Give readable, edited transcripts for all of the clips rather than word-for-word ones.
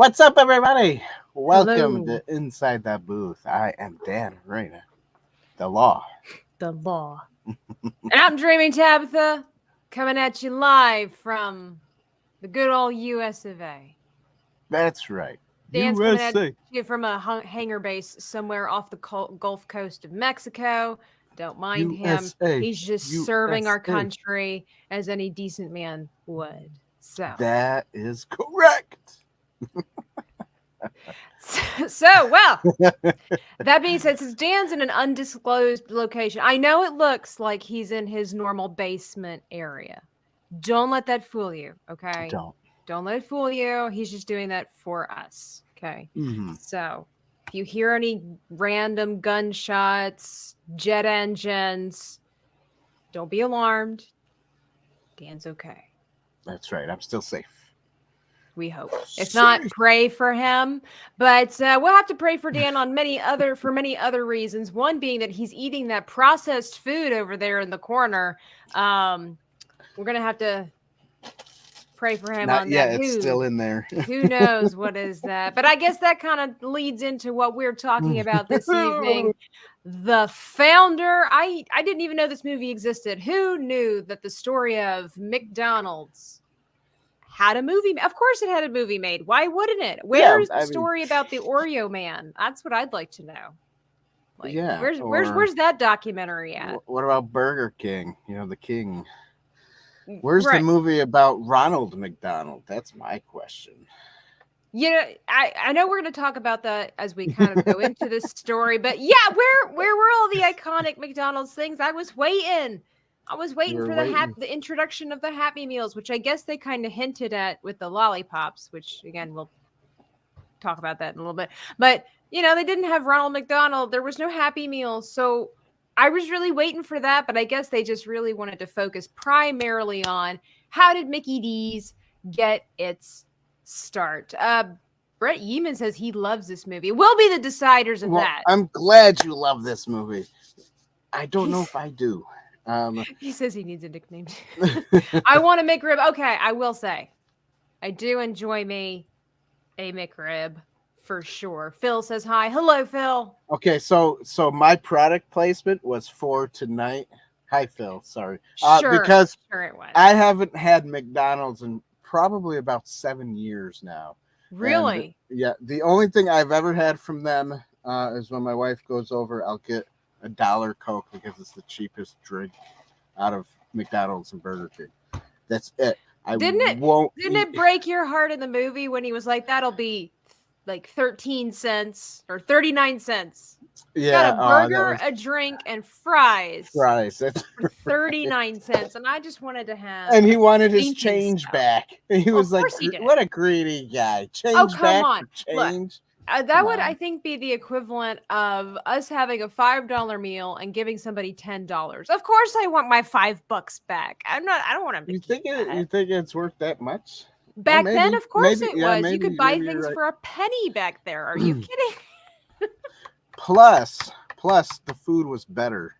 What's up, everybody? Welcome Hello. to Inside the Booth. I am Dan Reyna, the law. The law. And I'm Dreaming Tabitha, coming at you live from the good old US of A. That's right. Dan's coming at USA. you from a hangar base somewhere off the Gulf Coast of Mexico. Don't mind him. USA. He's just serving our USA. country as any decent man would. So, That is correct. that being said, since Dan's in an undisclosed location, I know it looks like he's in his normal basement area. Don't let that fool you, okay? Don't let it fool you. He's just doing that for us, okay? Mm-hmm. So, if you hear any random gunshots, jet engines, don't be alarmed. Dan's okay. That's right. I'm still safe. We hope. If not, pray for him. But we'll have to pray for Dan on many other reasons. One being that he's eating that processed food over there in the corner. We're gonna have to pray for him on that. It's still in there. Who knows what is that? But I guess that kind of leads into what we're talking about this evening. The Founder. I didn't even know this movie existed. Who knew that the story of McDonald's had a movie? Of course it had a movie made. Why wouldn't it? Where's the story about the Oreo man? That's what I'd like to know. Like, where's that documentary at? What about Burger King? You know, the king. Where's the movie about Ronald McDonald? That's my question. You know, I know we're going to talk about that as we kind of go into this story, but yeah, where were all the iconic McDonald's things? I was waiting for the introduction of the Happy Meals, which I guess they kind of hinted at with the lollipops, which again, we'll talk about that in a little bit. But, you know, they didn't have Ronald McDonald. There was no Happy Meals. So I was really waiting for that, but I guess they just really wanted to focus primarily on how did Mickey D's get its start. Brett Yeaman says he loves this movie. We'll be the deciders of that. I'm glad you love this movie. I don't know if I do. He says he needs a nickname. I want a McRib. Okay, I will say, I do enjoy me a McRib for sure. Phil says hi. Hello, Phil. Okay, so my product placement was for tonight. Hi, Phil. Sorry, because it was. I haven't had McDonald's in probably about 7 years now. Really? And, yeah. The only thing I've ever had from them is when my wife goes over, I'll get a $1 Coke because it's the cheapest drink out of McDonald's and Burger King. That's it. Didn't it break your heart in the movie when he was like, that'll be like 13 cents or 39 cents? Yeah. Got a burger, a drink, and fries. For 39 cents. And I just wanted to have. And he wanted his change back. He was like, what a greedy guy. Change back for change. Look, that would, I think, be the equivalent of us having a $5 meal and giving somebody $10. Of course, I want my $5 back. I don't want to. You think it's worth that much? Back then, of course it was. You could buy things for a penny back there. Are you kidding? Plus, the food was better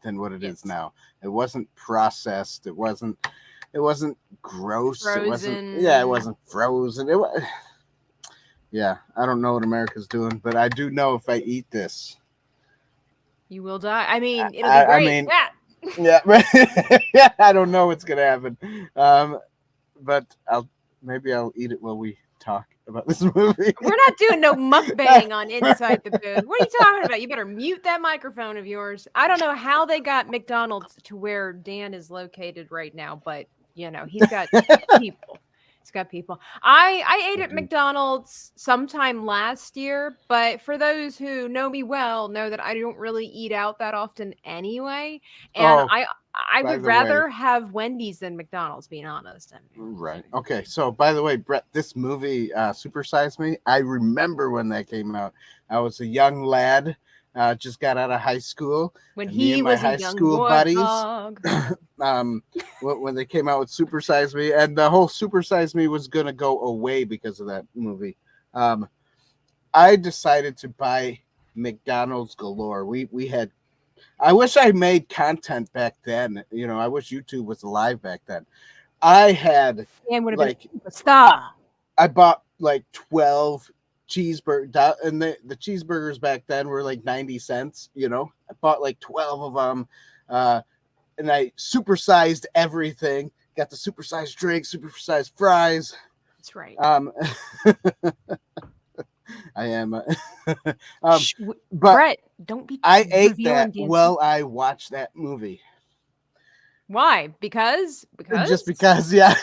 than what it is now. It wasn't processed. It wasn't gross. Frozen. It wasn't frozen. It was. Yeah, I don't know what America's doing, but I do know if I eat this, you will die. I mean, it'll be great. Yeah, I don't know what's gonna happen, but I'll eat it while we talk about this movie. We're not doing no mukbang on Inside the Booth. What are you talking about? You better mute that microphone of yours. I don't know how they got McDonald's to where Dan is located right now, but you know he's got people. It's got people. I ate at McDonald's sometime last year, but for those who know me well, know that I don't really eat out that often anyway. And I would rather have Wendy's than McDonald's, being honest. Right. Okay. So, by the way, Brett, this movie, Super Size Me, I remember when that came out. I was a young lad. Just got out of high school. When he was a young boy buddies. When they came out with Super Size Me, and the whole Super Size Me was gonna go away because of that movie. I decided to buy McDonald's galore. We had. I wish I made content back then. You know, I wish YouTube was alive back then. I had like a star. I bought like 12 cheeseburger, and the cheeseburgers back then were like 90 cents. You know, I bought like 12 of them, and I supersized everything. Got the supersized drink, supersized fries. That's right. I am. But Brett, don't be. I ate that while I watched that movie. Why? Because? Just because, yeah.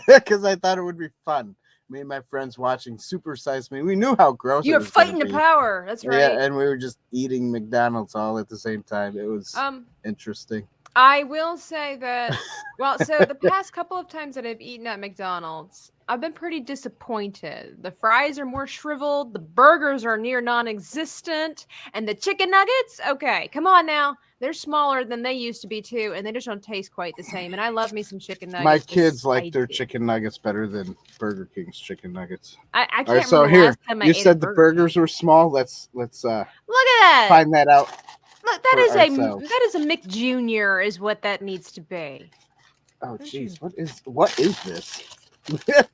Because I thought it would be fun. Me and my friends watching Super Size Me. We knew how gross you it were was. Fighting the power. That's right. Yeah, and we were just eating McDonald's all at the same time. It was interesting. I will say that, well, so the past couple of times that I've eaten at McDonald's, I've been pretty disappointed. The fries are more shriveled, the burgers are near non-existent, and the chicken nuggets, okay, come on now. They're smaller than they used to be too, and they just don't taste quite the same. And I love me some chicken nuggets. My kids like their chicken nuggets better than Burger King's chicken nuggets. I can't remember. So here, you said the burgers were small. Let's look at that. Find that out. Look, that is a Mick Jr. is what that needs to be. Oh jeez, what is this?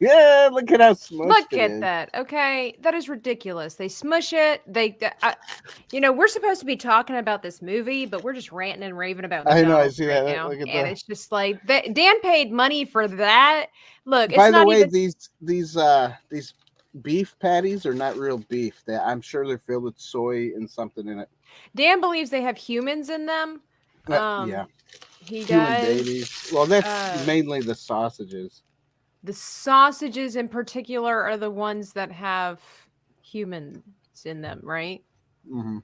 Yeah, look at how smushed Look at that. Okay, that is ridiculous. They smush it. We're supposed to be talking about this movie, but we're just ranting and raving about McDonald's. I know, I see that. Now. Look at and it's just like Dan paid money for that. Look, by the way, these beef patties are not real beef. I'm sure they're filled with soy and something in it. Dan believes they have humans in them. Yeah, he human does. Babies. Well, that's mainly the sausages. The sausages in particular are the ones that have humans in them, right? Mm-hmm.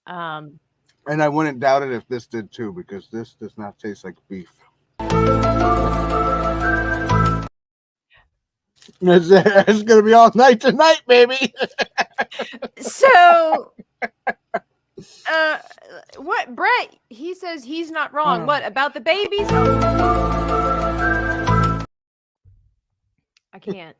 And I wouldn't doubt it if this did too, because this does not taste like beef. It's gonna be all night tonight, baby. So, what Brett? He says he's not wrong. What about the babies? I can't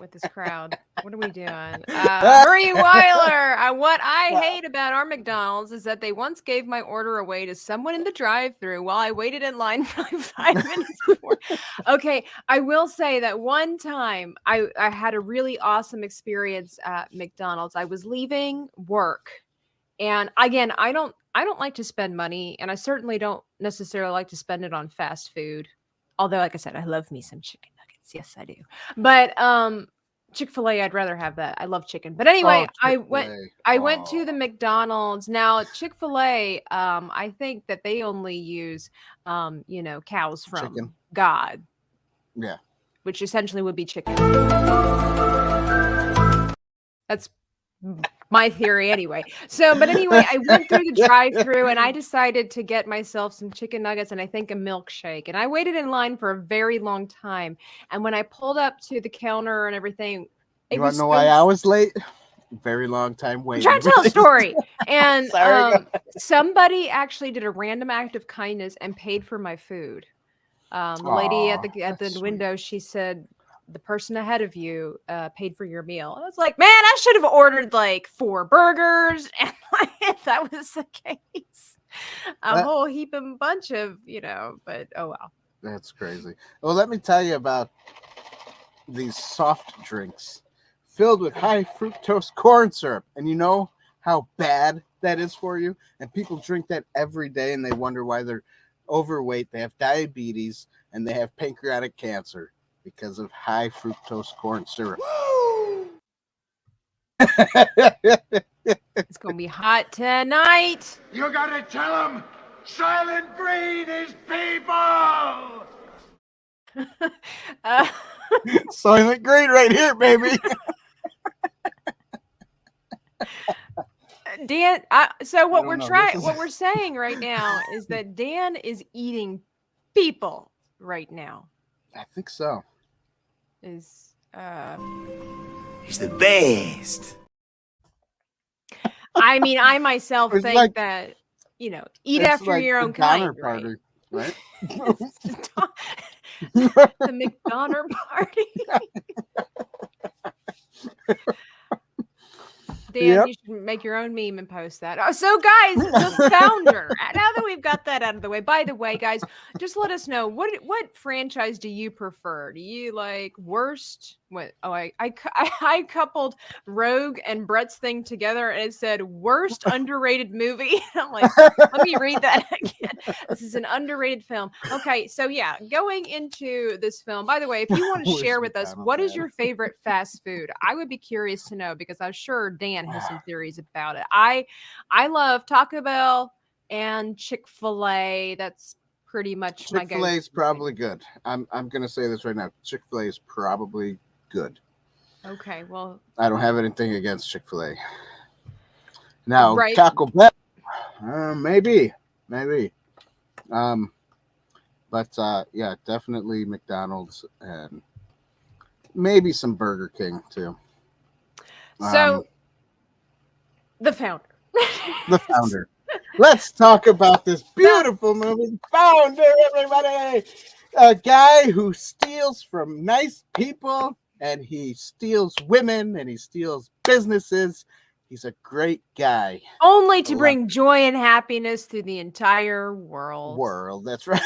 with this crowd. What are we doing? Marie Weiler. What I hate about our McDonald's is that they once gave my order away to someone in the drive-thru while I waited in line for like 5 minutes before. Okay, I will say that one time I had a really awesome experience at McDonald's. I was leaving work, and again, I don't like to spend money, and I certainly don't necessarily like to spend it on fast food. Although, like I said, I love me some chicken. Yes, I do. But Chick-fil-A, I'd rather have that. I love chicken. But anyway, I went to the McDonald's. Now, Chick-fil-A, I think that they only use cows from chicken. God. Yeah. Which essentially would be chicken. That's my theory anyway. But anyway, I went through the drive-thru and I decided to get myself some chicken nuggets and I think a milkshake. And I waited in line for a very long time. And when I pulled up to the counter and everything, you want to know why I was late? Very long time waiting. I'm trying to tell a story. And somebody actually did a random act of kindness and paid for my food. The lady at the window, she said, the person ahead of you paid for your meal. I was like, man, I should have ordered like 4 burgers. And if that was the case, a whole heap and bunch of, but oh well. That's crazy. Well, let me tell you about these soft drinks filled with high fructose corn syrup. And you know how bad that is for you? And people drink that every day and they wonder why they're overweight. They have diabetes and they have pancreatic cancer. Because of high fructose corn syrup. It's going to be hot tonight. You got to tell them Silent Green is people. Silent Green right here, baby. Dan, so what we're saying right now is that Dan is eating people right now. I think so. He's the best. I mean, I myself think like, that eat after like your own kind, party, right? The McDonald party. Dan, Yep. you should make your own meme and post that. So, guys, the founder. Now that we've got that out of the way, by the way, guys, just let us know what franchise do you prefer? Do you like worst? What? Oh, I coupled Rogue and Brett's thing together, and it said worst underrated movie. I'm like, let me read that again. This is an underrated film. Okay, so yeah, going into this film. By the way, if you want to share with us, what is your favorite fast food? I would be curious to know because I'm sure Dan has some theories about it. I love Taco Bell and Chick-fil-A. That's pretty much my go. Chick-fil-A is probably good. I'm gonna say this right now. Chick-fil-A is probably good. Okay, well, I don't have anything against Chick-fil-A. Now, right. Taco Bell, maybe. But yeah, definitely McDonald's and maybe some Burger King too. So, the founder. The founder. Let's talk about this beautiful movie, Founder, everybody. A guy who steals from nice people, and he steals women, and he steals businesses. He's a great guy. Only to bring joy and happiness to the entire world. That's right.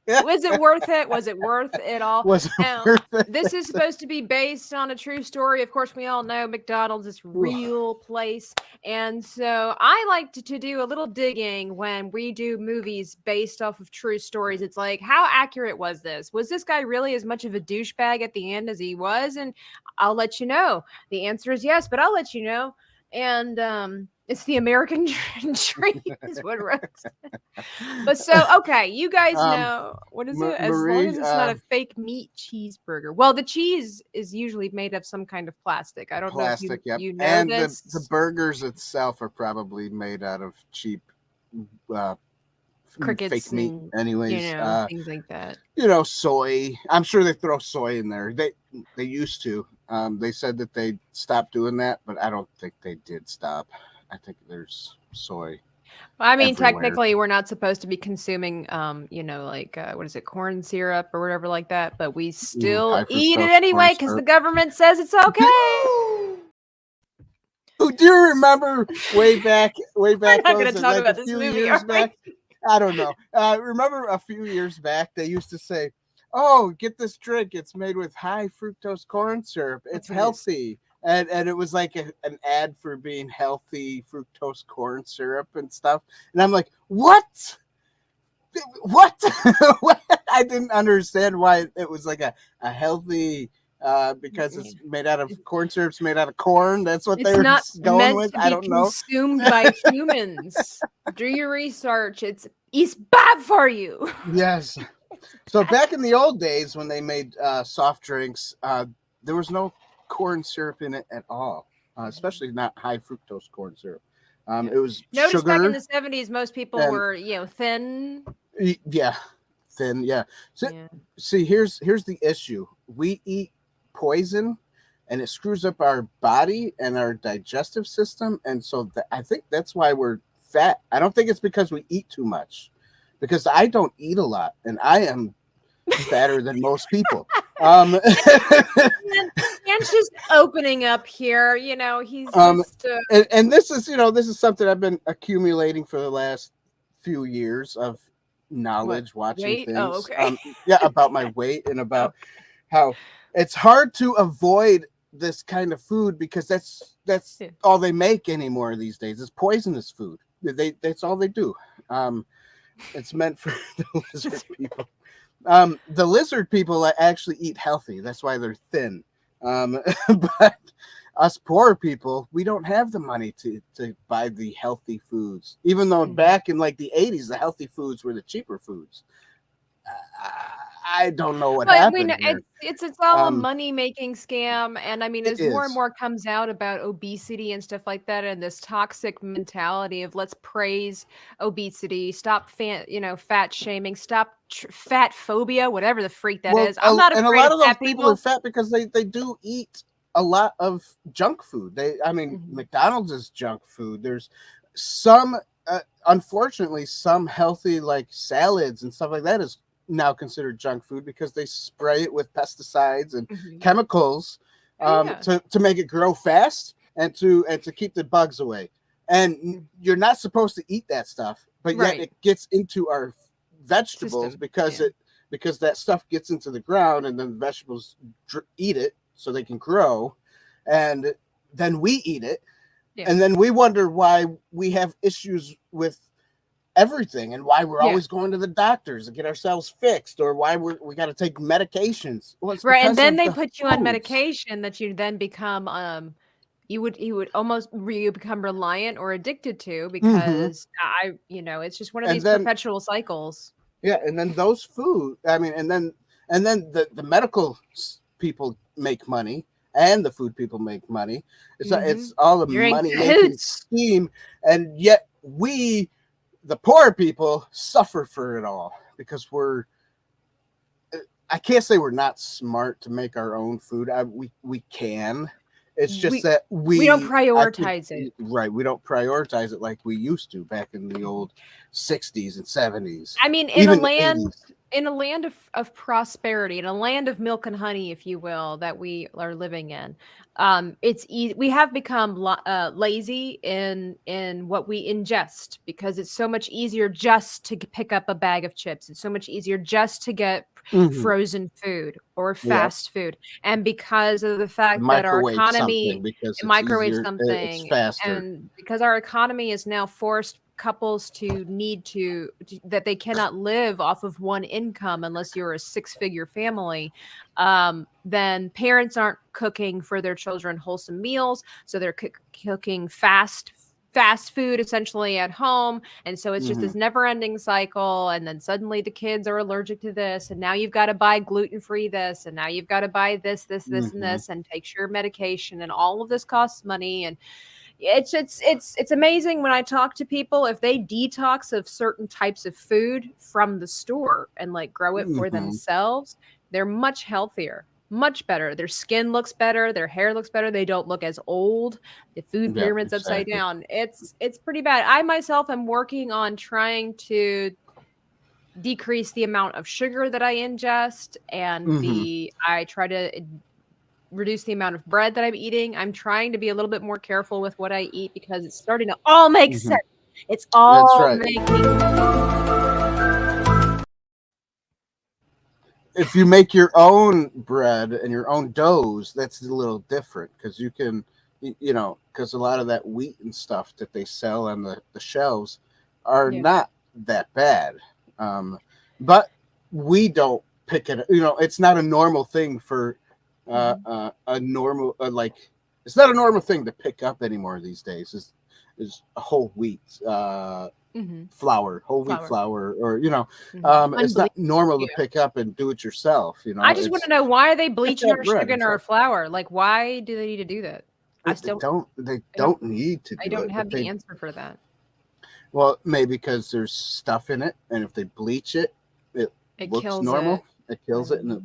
Was it worth it? Was it worth it all? Was it worth it? This is supposed to be based on a true story. Of course, we all know McDonald's is a real place. And so I like to do a little digging when we do movies based off of true stories. It's like, how accurate was this? Was this guy really as much of a douchebag at the end as he was? And I'll let you know. The answer is yes, but I'll let you know. And it's the American dream is what Rose. But so, okay, you guys know, what is it? As long as it's not a fake meat cheeseburger. Well, the cheese is usually made of some kind of plastic. I don't know if you know and this. the burgers itself are probably made out of cheap crickets, fake meat, anyways. Things like that. Soy. I'm sure they throw soy in there. They used to. They said that they stopped doing that, but I don't think they did stop. I think there's soy. Well, I mean, everywhere. technically, we're not supposed to be consuming, what is it, corn syrup or whatever like that, but we still eat it anyway because the government says it's okay. Do you remember way back? We're not going to talk about this movie, years back? I don't know. Remember a few years back, they used to say, "Oh, get this drink. It's made with high fructose corn syrup. It's healthy." And it was like an ad for being healthy fructose corn syrup and stuff. And I'm like, what? What? I didn't understand why it was like a healthy, because it's made out of corn syrup's made out of corn. That's what they were going with. I don't know. It's not consumed by humans. Do your research. It's bad for you. Yes. So back in the old days when they made soft drinks, there was no corn syrup in it at all, especially not high fructose corn syrup. It was Notice sugar. Back in the 70s, most people were, thin. Yeah, thin. Yeah. So, see, here's the issue. We eat poison, and it screws up our body and our digestive system, and so I think that's why we're fat. I don't think it's because we eat too much, because I don't eat a lot, and I am fatter than most people. And just opening up here, he's just and this is something I've been accumulating for the last few years of knowledge, watching weight? things. Oh, okay. About my weight and about how it's hard to avoid this kind of food because that's all they make anymore these days. It's poisonous food. That's all they do. It's meant for the lizard people. The lizard people actually eat healthy. That's why they're thin. But us poor people, we don't have the money to buy the healthy foods. Even though back in like the 80s, the healthy foods were the cheaper foods. I don't know what happened. It's all a money-making scam. And I mean, as more and more comes out about obesity and stuff like that, and this toxic mentality of let's praise obesity, stop fat shaming, stop fat phobia, whatever the freak that is. I'm not afraid and a lot of those people are fat because they do eat a lot of junk food. McDonald's is junk food. There's some, unfortunately, some healthy like salads and stuff like that is now considered junk food because they spray it with pesticides and chemicals to make it grow fast. and to keep the bugs away. And you're not supposed to eat that stuff, but yet it gets into our vegetables because that stuff gets into the ground, and then vegetables eat it so they can grow, and then we eat it, and then we wonder why we have issues with everything, and why we're always going to the doctors to get ourselves fixed, or why we got to take medications. Well, right, and then they put you on medication that you then become you would almost become reliant or addicted to, because it's just one of these perpetual cycles. Yeah, and then those food, I mean, and then the medical people make money, and the food people make money. It's all a money making scheme, and yet we, the poor people, suffer for it all because I can't say we're not smart to make our own food. We can. It's just that we don't prioritize it. Right. We don't prioritize it like we used to back in the old 60s and 70s. I mean, in a land of prosperity, in a land of milk and honey, if you will, that we are living in, it's easy. We have become lazy in what we ingest, because it's so much easier just to pick up a bag of chips. It's so much easier just to get frozen food or fast food, and because of the fact that our economy microwaves something, it's faster, and because our economy is now forced couples to that they cannot live off of one income unless you're a 6-figure family, then parents aren't cooking for their children wholesome meals, so they're cooking fast food essentially at home, and so it's just this never-ending cycle. And then suddenly the kids are allergic to this, and now you've got to buy gluten-free this, and now you've got to buy this and this, and take your medication, and all of this costs money. And it's amazing when I talk to people, if they detox of certain types of food from the store and like grow it for themselves, they're much healthier, much better. Their skin looks better, their hair looks better, they don't look as old. The food pyramid's upside down. It's pretty bad. I myself am working on trying to decrease the amount of sugar that I ingest, and I try to reduce the amount of bread that I'm eating. I'm trying to be a little bit more careful with what I eat, because it's starting to all make sense. It's all making. If you make your own bread and your own doughs, that's a little different, because you can, because a lot of that wheat and stuff that they sell on the shelves are not that bad. But we don't pick it. It's not a normal thing for a normal it's not a normal thing to pick up anymore these days. Is a whole wheat flour, whole wheat flour, or it's not normal to pick up and do it yourself. I just want to know, why are they bleaching our sugar in our flour? Like, why do they need to do that? They don't need to. I don't have the answer for that. Well, maybe because there's stuff in it, and if they bleach it, it looks normal. It kills it, and it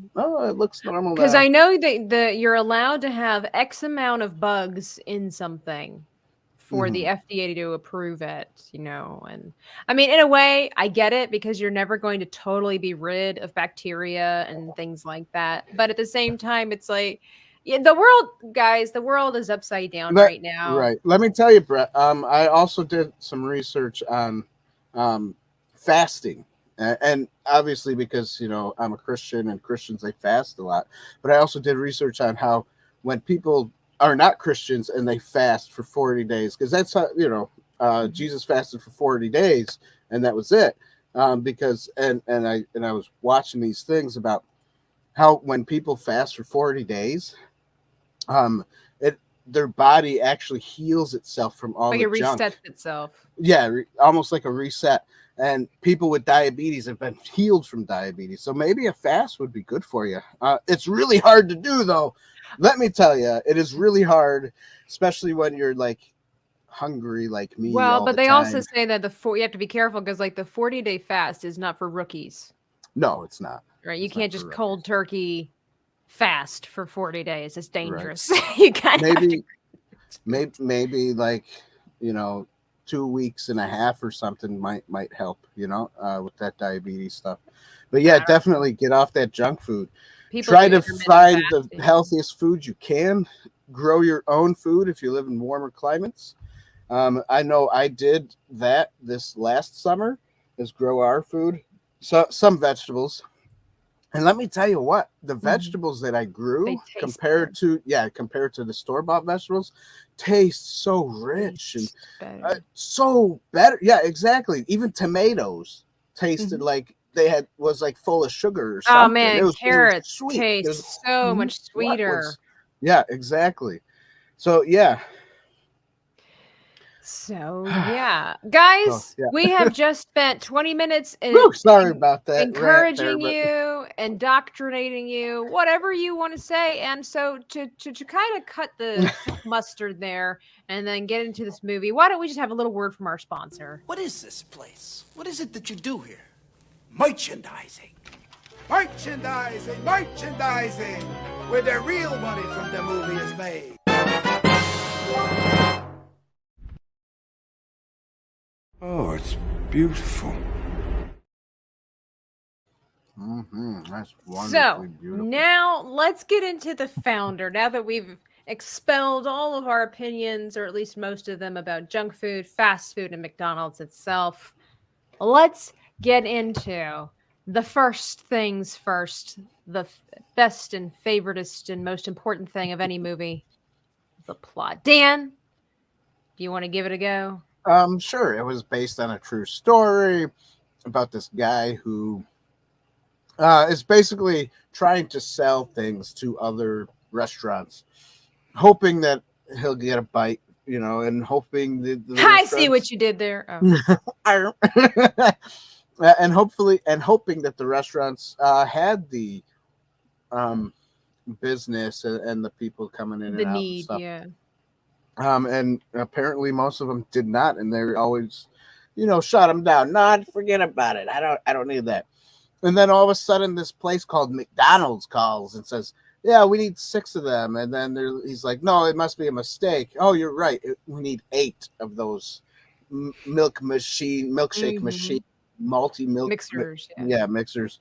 looks normal. Because I know that you're allowed to have X amount of bugs in something for the FDA to approve it, and I mean, in a way, I get it, because you're never going to totally be rid of bacteria and things like that. But at the same time, it's like, the world is upside down right now. Right. Let me tell you, Brett. I also did some research on fasting. And obviously, because, I'm a Christian, and Christians, they fast a lot. But I also did research on how when people are not Christians and they fast for 40 days, because that's how, Jesus fasted for 40 days, and that was it. Because I was watching these things about how when people fast for 40 days, their body actually heals itself from all the junk. Like it resets itself. Yeah, almost like a reset. And people with diabetes have been healed from diabetes. So maybe a fast would be good for you. It's really hard to do, though. Let me tell you, it is really hard, especially when you're like hungry like me. Well, but they also say that you have to be careful, because like the 40-day fast is not for rookies. No, it's not. Right? You can't just cold turkey fast for 40 days. It's dangerous. Right. You kind of maybe like 2 weeks and a half or something might help, with that diabetes stuff. But yeah, definitely get off that junk food. Try to find the healthiest food you can. grow your own food if you live in warmer climates. I know I did that this last summer, is grow our food, so some vegetables. And let me tell you what, the vegetables that I grew compared to the store-bought vegetables taste so rich and so better. Yeah, exactly. Even tomatoes tasted like was like full of sugar or something. Oh man, carrots sweet. taste so much sweeter. Yeah, exactly. So yeah. So yeah, guys, we have just spent 20 minutes sorry about that, encouraging you, indoctrinating you, whatever you want to say. And so to kind of cut the mustard there and then get into this movie, why don't we just have a little word from our sponsor? What is this place? What is it that you do here? Merchandising. Merchandising, merchandising, where the real money from the movie is made. Oh, it's beautiful. That's wonderfully So beautiful. now let's get into the founder. Now that we've expelled all of our opinions, or at least most of them, about junk food, fast food, and McDonald's itself, let's get into the first things first, the best and favoritist and most important thing of any movie, the plot. Dan, do you want to give it a go? Sure. It was based on a true story about this guy who is basically trying to sell things to other restaurants, hoping that he'll get a bite, and hoping the I see what you did there. Oh. and hoping that the restaurants had the business and the people coming in the and out need, and stuff. yeah. And apparently most of them did not, and they're always, shut them down. No, forget about it. I don't need that. And then all of a sudden, this place called McDonald's calls and says, "Yeah, we need 6 of them." And then he's like, "No, it must be a mistake. Oh, you're right. We need 8 of those milkshake machine, multi-milk Mixers. Mixers."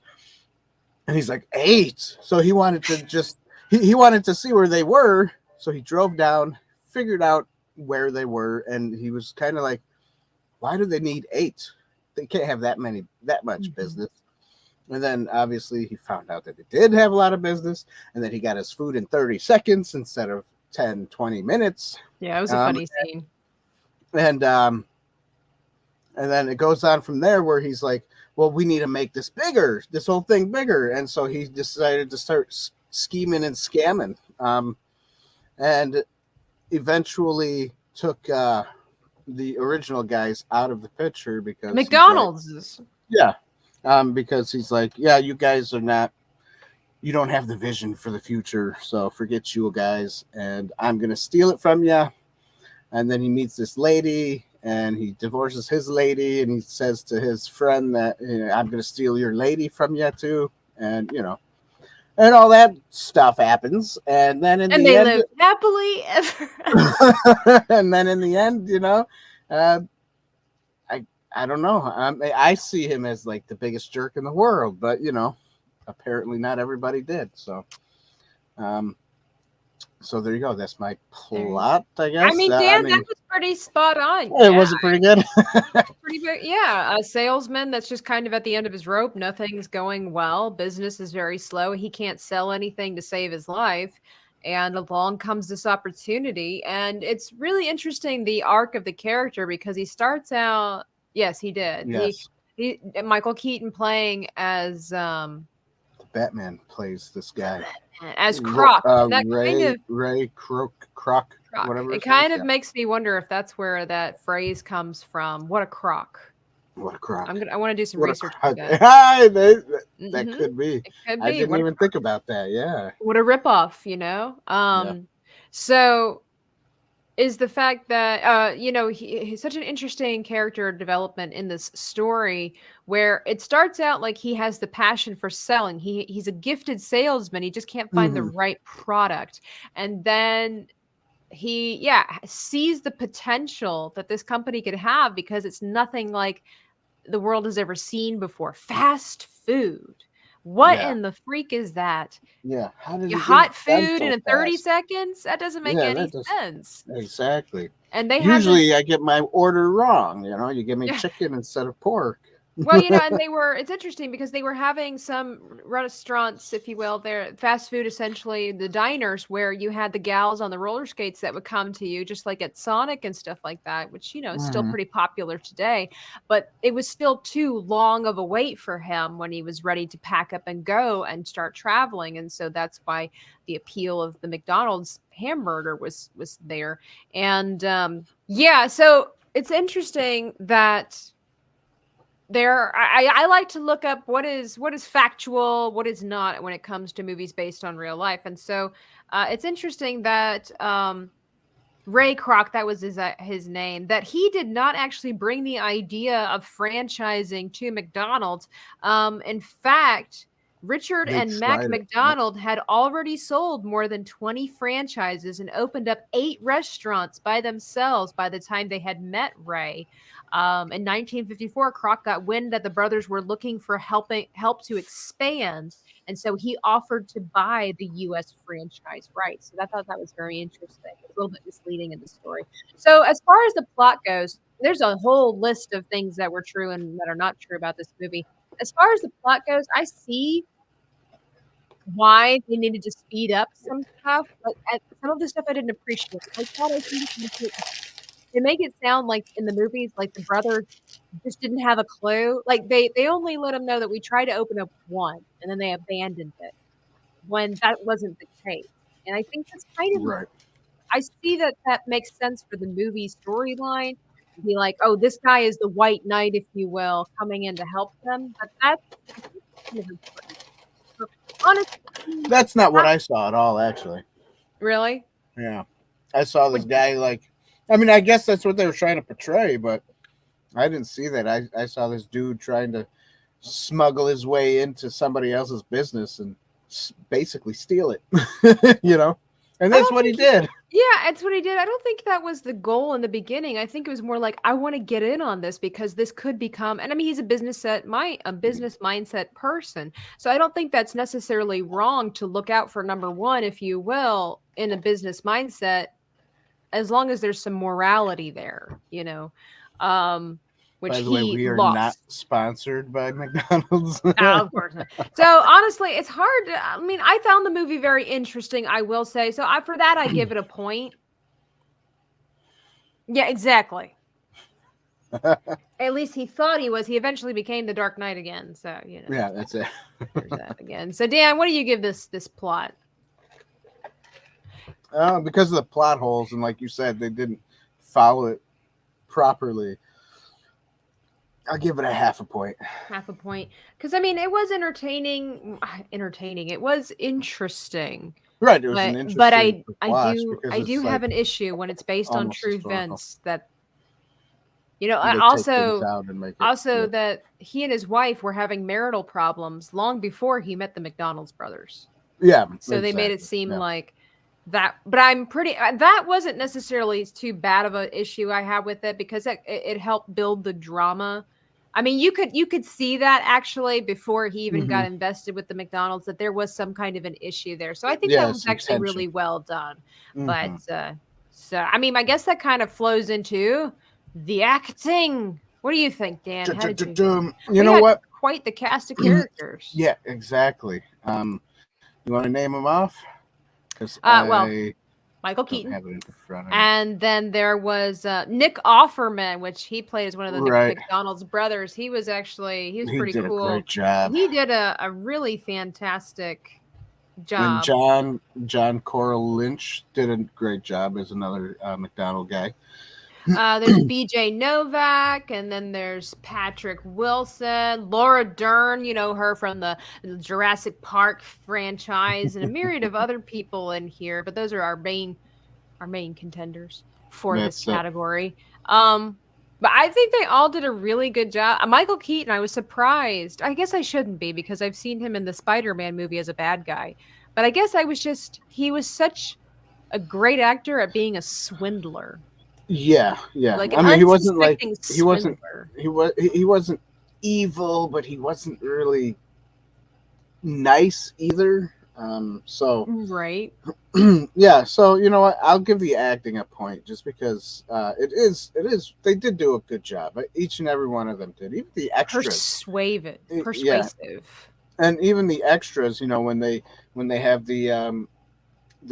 And he's like, 8. So he wanted to just he wanted to see where they were. So he drove down, figured out where they were, and he was kind of like, why do they need 8? They can't have that much business. And then obviously he found out that they did have a lot of business, and that he got his food in 30 seconds instead of 10, 20 minutes. Yeah, it was a funny scene. And then it goes on from there where he's like, well, we need to make this whole thing bigger. And so he decided to start scheming and scamming. And eventually took the original guys out of the picture because McDonald's. Because he's like, yeah, you guys you don't have the vision for the future, so forget you guys, and I'm gonna steal it from you. And then he meets this lady, and he divorces his lady, and he says to his friend that, I'm gonna steal your lady from you too, and and all that stuff happens, and then in the they end, live happily ever. and then in the end, I don't know. I see him as like the biggest jerk in the world, but apparently not everybody did. So, so there you go. That's my plot, I guess. I mean, Dan, that was pretty spot on. It wasn't pretty good. Pretty good. Yeah, a salesman that's just kind of at the end of his rope. Nothing's going well. Business is very slow. He can't sell anything to save his life. And along comes this opportunity. And it's really interesting, the arc of the character, because he starts out. Yes, he did. Yes. He Michael Keaton playing as Batman plays this guy as Croc. That Ray Croc. Whatever. It kind of makes me wonder if that's where that phrase comes from. What a crock. What a crock. I want to do some research on that. That could be. It could be. I didn't even think about that. Yeah. What a ripoff, So is the fact that he's such an interesting character development in this story, where it starts out like he has the passion for selling. He's a gifted salesman. He just can't find the right product. And then he sees the potential that this company could have, because it's nothing like the world has ever seen before. Fast food, What Yeah. in the freak is that? Yeah. How did You he get hot it done food so in 30 fast? seconds? That doesn't make Yeah, any that does sense. exactly. And they have this. Usually I get my order wrong, you give me chicken instead of pork. Well, and it's interesting because they were having some restaurants, if you will, they're fast food, essentially the diners where you had the gals on the roller skates that would come to you, just like at Sonic and stuff like that, which, is still Mhm. pretty popular today. But it was still too long of a wait for him when he was ready to pack up and go and start traveling. And so that's why the appeal of the McDonald's hamburger was there. And so it's interesting that I like to look up what is factual, what is not when it comes to movies based on real life. And so it's interesting that Ray Kroc, that was his name, that he did not actually bring the idea of franchising to McDonald's. In fact, Richard They and Mac tried it. McDonald had already sold more than 20 franchises and opened up 8 restaurants by themselves by the time they had met Ray. In 1954, Kroc got wind that the brothers were looking for help to expand, and so he offered to buy the U.S. franchise rights. So I thought that was very interesting. It's a little bit misleading in the story. So as far as the plot goes, there's a whole list of things that were true and that are not true about this movie. As far as the plot goes, I see why they needed to speed up some stuff, but some of the stuff I didn't appreciate. Like that, I think they make it sound like in the movies, like the brothers just didn't have a clue. Like they only let them know that we tried to open up one, and then they abandoned it when that wasn't the case. And I think that's kind of Right. I see that makes sense for the movie storyline. Be like, oh, this guy is the white knight, if you will, coming in to help them. But that's kind of important. So, honestly, That's not what I saw at all, actually. really. Yeah. I saw this guy I guess that's what they were trying to portray, but I didn't see that. I saw this dude trying to smuggle his way into somebody else's business and basically steal it, and that's what he did. Yeah, it's what he did. I don't think that was the goal in the beginning. I think it was more like I want to get in on this because this could become. And I mean, he's a business mindset person, so I don't think that's necessarily wrong to look out for number one, if you will, in a business mindset, as long as there's some morality there, which By the way, we are lost. not sponsored by McDonald's. No, of course not. So honestly, it's hard to, I found the movie very interesting, I will say. So for that, I give it a point. Yeah, exactly. At least he thought he was. He eventually became the Dark Knight again. So, Yeah, that's it. There's that again. So Dan, what do you give this plot? Because of the plot holes, and like you said, they didn't follow it properly. I'll give it a half a point. Half a point. Because, it was entertaining. It was interesting. Right. It was an interesting But I do have an issue when it's based on true events that, that he and his wife were having marital problems long before he met the McDonald's brothers. Yeah. So they made it seem like that, but that wasn't necessarily too bad of an issue I have with it because it helped build the drama. You could see that actually before he even got invested with the McDonald's, that there was some kind of an issue there. So I think that was actually really well done. But I guess that kind of flows into the acting. What do you think, Dan? How did you know what? Quite the cast of characters. Yeah, exactly. You want to name them off? Michael Keaton, and then there was Nick Offerman, which he played as one of the McDonald's brothers. He was pretty cool. A great job. He did a really fantastic job. And John Coral Lynch did a great job as another McDonald guy. There's BJ Novak, and then there's Patrick Wilson, Laura Dern, her from the Jurassic Park franchise, and a myriad of other people in here. But those are our main contenders for this category. But I think they all did a really good job. Michael Keaton, I was surprised. I guess I shouldn't be because I've seen him in the Spider-Man movie as a bad guy. But I guess he was such a great actor at being a swindler. Yeah. Like he wasn't swindler. he wasn't evil, but he wasn't really nice either. So Right. yeah, so you know what? I'll give the acting a point just because they did do a good job. Each and every one of them did. Even the extras. Yeah, Persuasive. and even the extras, when they have the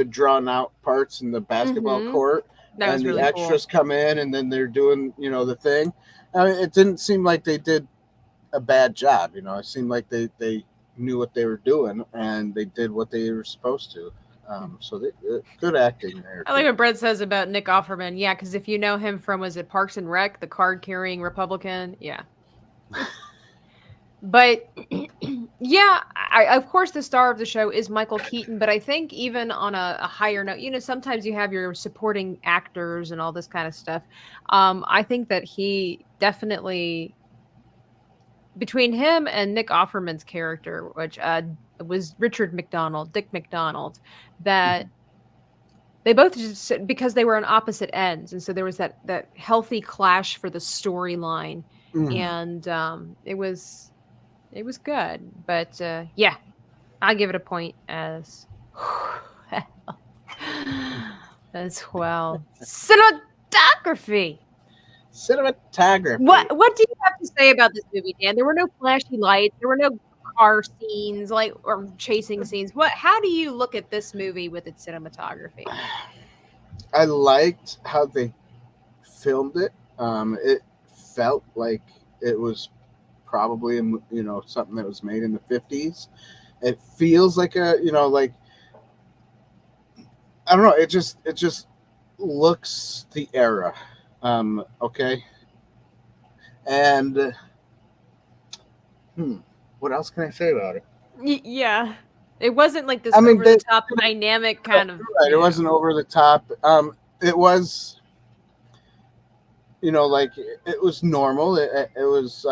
drawn out parts in the basketball court, That was and the really cool. extras come in and then they're doing, the thing. I mean, it didn't seem like they did a bad job. It seemed like they knew what they were doing and they did what they were supposed to. So good acting there. I like what Brett says about Nick Offerman. Yeah, because if you know him from, was it Parks and Rec, the card-carrying Republican? Yeah. But yeah, of course the star of the show is Michael Keaton, but I think even on a higher note, sometimes you have your supporting actors and all this kind of stuff. I think that he definitely, between him and Nick Offerman's character, which was Richard McDonald, Dick McDonald, that they both just, because they were on opposite ends, and so there was that healthy clash for the storyline, and it was good. But yeah, I give it a point as well. Cinematography. What do you have to say about this movie, Dan? There were no flashy lights. There were no car scenes or chasing scenes. How do you look at this movie with its cinematography? I liked how they filmed it. It felt like it was probably something that was made in the 50s. It feels like I don't know. It just looks the era. Okay. And what else can I say about it? Yeah, it wasn't like this over the top dynamic kind of. Right, it wasn't over the top. It was, it was normal. It was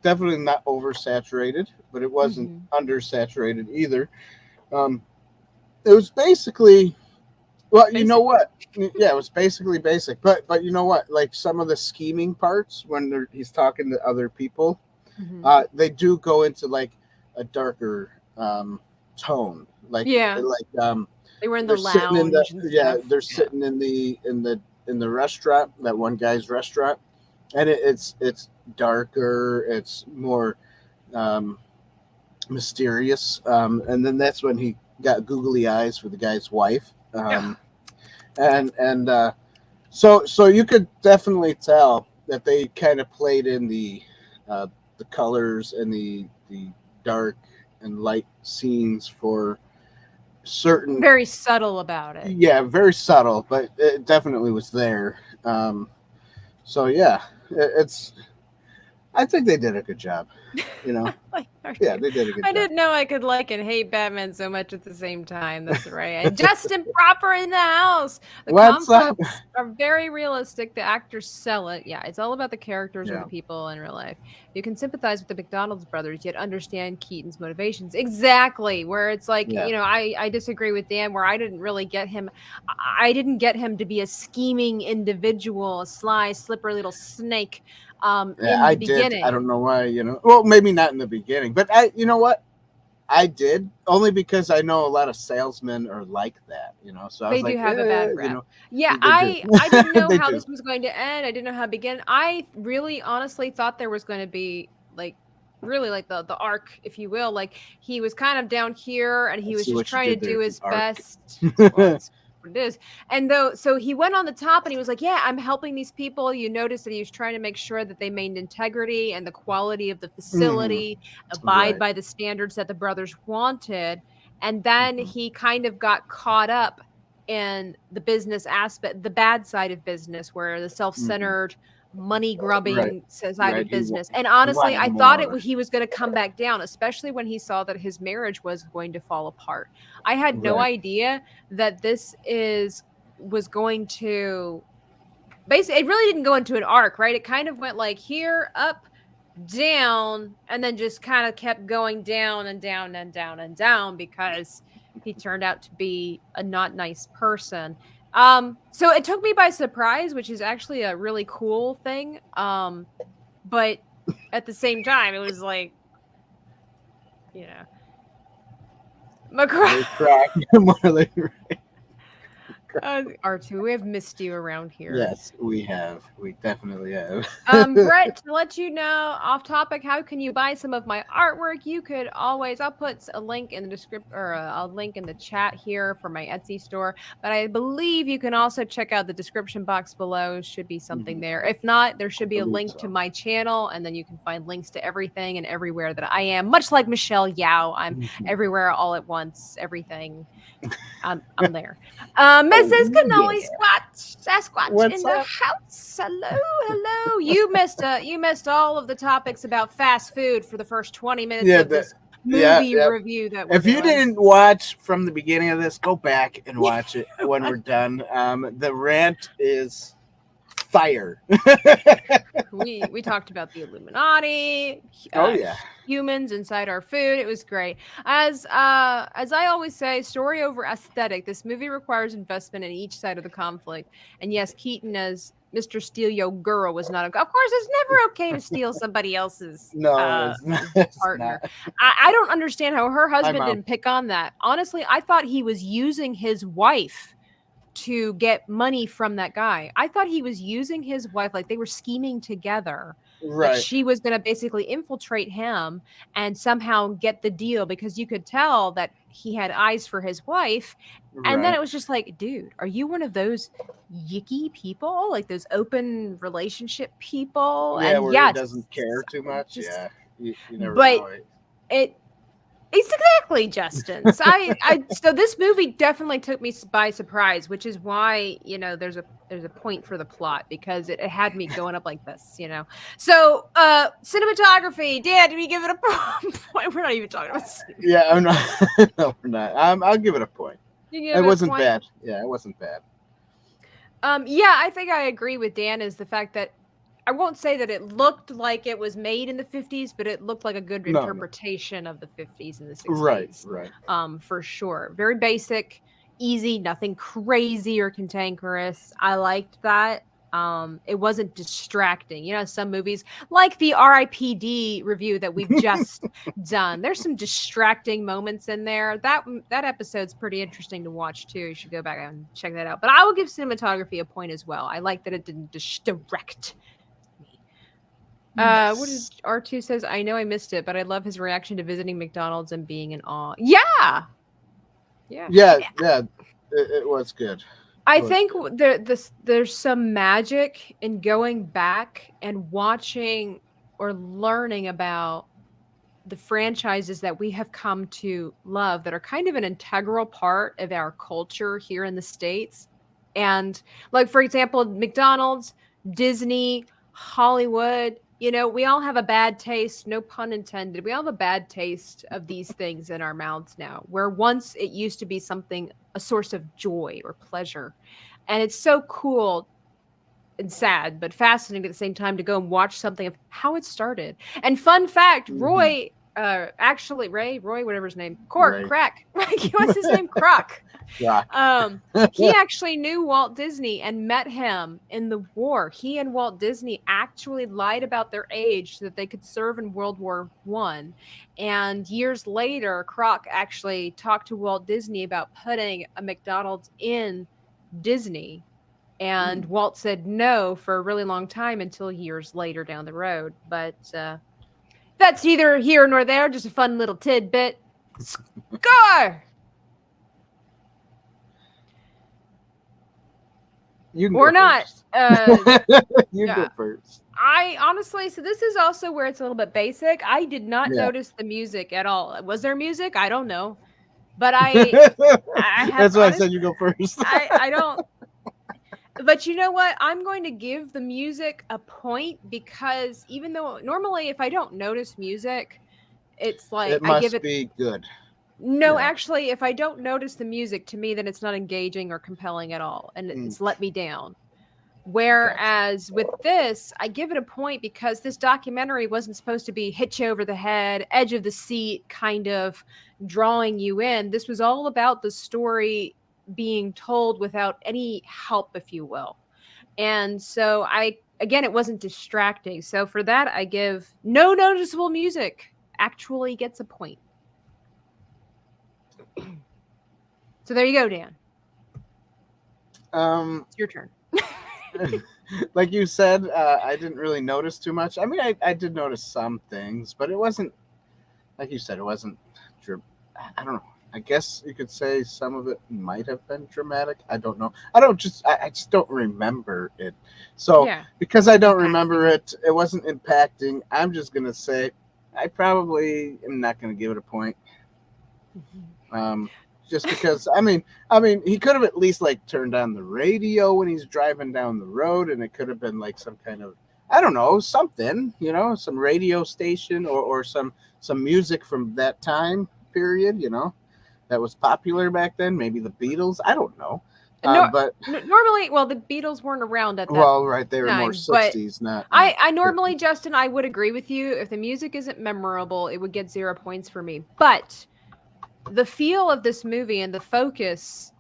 definitely not oversaturated, but it wasn't undersaturated either. It was basically, well, you know what? Yeah, it was basically basic. But you know what? Like some of the scheming parts when he's talking to other people, they do go into like a darker tone. Like they were in the lounge. They're sitting in the restaurant, that one guy's restaurant, and it's darker. It's more mysterious. And then that's when he got googly eyes for the guy's wife. So you could definitely tell that they kind of played in the colors and the dark and light scenes for certain, very subtle about it. Yeah, very subtle, but it definitely was there. So yeah, I think they did a good job. Yeah, they did a good job. I didn't know I could like and hate Batman so much at the same time. That's right. And Justin Proper in the house. The concepts are very realistic. The actors sell it. Yeah, it's all about the characters or the people in real life. You can sympathize with the McDonald's brothers, yet understand Keaton's motivations. Exactly. Where it's like, I disagree with Dan, where I didn't really get him. I didn't get him to be a scheming individual, a sly, slippery little snake. In the beginning. I don't know why, well, maybe not in the beginning, but you know what? I did, only because I know a lot of salesmen are like that, so I was like, they do have a bad rap. I didn't know how this was going to end. I didn't know how to begin. I really honestly thought there was going to be really like the arc, if you will. Like he was kind of down here and he was just trying to do his best. It is. And so he went on the top and he was like, yeah, I'm helping these people. You notice that he was trying to make sure that they maintained integrity and the quality of the facility, abide by the standards that the brothers wanted. And then he kind of got caught up in the business aspect, the bad side of business, where the self-centered money grubbing side of business. And honestly, I thought he was going to come back down, especially when he saw that his marriage was going to fall apart. I had no idea that this was going to basically, it really didn't go into an arc, right? It kind of went like here, up, down, and then just kind of kept going down and down and down and down because he turned out to be a not nice person. So it took me by surprise, which is actually a really cool thing. But at the same time, it was like, Marley R2, we have missed you around here. Yes, we have. We definitely have. Brett, to let you know, off topic, how can you buy some of my artwork? You could always, I'll put a link in the description, or a link in the chat here for my Etsy store. But I believe you can also check out the description box below. Should be something there. If not, there should be a link to my channel, and then you can find links to everything and everywhere that I am. Much like Michelle Yao, I'm everywhere all at once. Everything. I'm there. Mrs. Cannoli Sasquatch What's in the up? house. Hello. You missed all of the topics about fast food for the first 20 minutes of this movie review. That if you didn't watch from the beginning of this, go back and watch it when we're done. The rant is fire. we talked about the Illuminati. Humans inside our food. It was great. As I always say, story over aesthetic. This movie requires investment in each side of the conflict. And yes, Keaton as Mr. Steal Yo Girl was not. Of course, it's never okay to steal somebody else's partner. I don't understand how her husband didn't pick on that. Honestly, I thought he was using his wife to get money from that guy. I thought he was using his wife, like they were scheming together. Right. She was going to basically infiltrate him and somehow get the deal, because you could tell that he had eyes for his wife. And then it was just like, dude, are you one of those yicky people? Like those open relationship people? Yeah, and where he doesn't care too much. You never know it. It's exactly, Justin. So this movie definitely took me by surprise, which is why, there's a point for the plot, because it had me going up like this, So cinematography, Dan, did we give it a point? We're not even talking about cinematography. Yeah, I'm not. No, we're not. I'll give it a point. It wasn't bad. Yeah, it wasn't bad. I think I agree with Dan, is the fact that I won't say that it looked like it was made in the 50s, but it looked like a good interpretation of the 50s and the 60s. Right. For sure. Very basic, easy, nothing crazy or cantankerous. I liked that. It wasn't distracting. Some movies like the RIPD review that we've just done. There's some distracting moments in there. That episode's pretty interesting to watch too. You should go back and check that out. But I will give cinematography a point as well. I like that it didn't direct. What did R2 says? I know I missed it, but I love his reaction to visiting McDonald's and being in awe. Yeah. It was good. I think there's some magic in going back and watching or learning about the franchises that we have come to love that are kind of an integral part of our culture here in the States. And like, for example, McDonald's, Disney, Hollywood, we all have a bad taste, no pun intended. We all have a bad taste of these things in our mouths now, where once it used to be something, a source of joy or pleasure. And it's so cool and sad, but fascinating at the same time to go and watch something of how it started. And fun fact, Roy, whatever his name, Crack. What's his name? Croc. He actually knew Walt Disney and met him in the war. He and Walt Disney actually lied about their age so that they could serve in World War I. And years later, Croc actually talked to Walt Disney about putting a McDonald's in Disney. And Walt said no for a really long time until years later down the road. But that's neither here nor there, just a fun little tidbit. Score! You can or go not. You go first. I honestly, so this is also where it's a little bit basic. I did not notice the music at all. Was there music? I don't know. But that's why I said you go first. I don't. But you know what? I'm going to give the music a point, because even though normally if I don't notice music, it's like it must be good. No, actually, if I don't notice the music, to me, then it's not engaging or compelling at all, and it's let me down. Whereas with this, I give it a point because this documentary wasn't supposed to be hit you over the head, edge of the seat, kind of drawing you in. This was all about the story being told without any help, if you will. And so again, it wasn't distracting. So for that, I give no noticeable music actually gets a point. So there you go, Dan. It's your turn. Like you said, I didn't really notice too much. I mean, I did notice some things, but it wasn't, like you said, it wasn't, I don't know. I guess you could say some of it might have been dramatic. I don't know. I just don't remember it. So because I don't remember it, it wasn't impacting. I'm just going to say I probably am not going to give it a point. Just because, I mean, he could have at least like turned on the radio when he's driving down the road, and it could have been like some kind of, I don't know, something, you know, some radio station or some music from that time period, you know, that was popular back then. Maybe the Beatles. I don't know. But normally, well, the Beatles weren't around at that. Well, right, they were time, more 60s, not. I normally, Justin, I would agree with you. If the music isn't memorable, it would get 0 points for me. But the feel of this movie and the focus,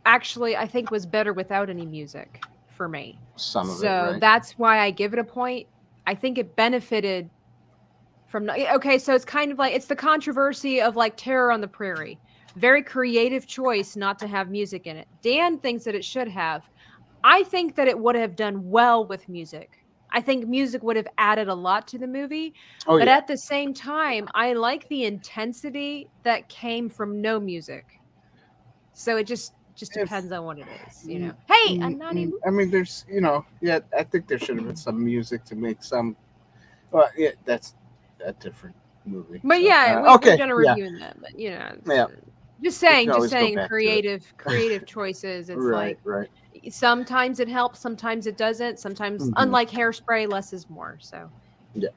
actually, I think was better without any music for me. Some of it, so right? that's why I give it a point. I think it benefited from. Okay, so it's kind of like it's the controversy of like Terror on the Prairie. Very creative choice not to have music in it. Dan thinks that it should have. I think that it would have done well with music. I think music would have added a lot to the movie. But at the same time, I like the intensity that came from no music. So it just depends on what it is, you know. Hey, I'm not even. I mean, there's, you know, I think there should have been some music to make some. Well, yeah, that's a different movie. But so, we're gonna review them. But you know, just saying, creative choices. It's right. Sometimes it helps, sometimes it doesn't. Sometimes, unlike Hairspray, less is more. So, so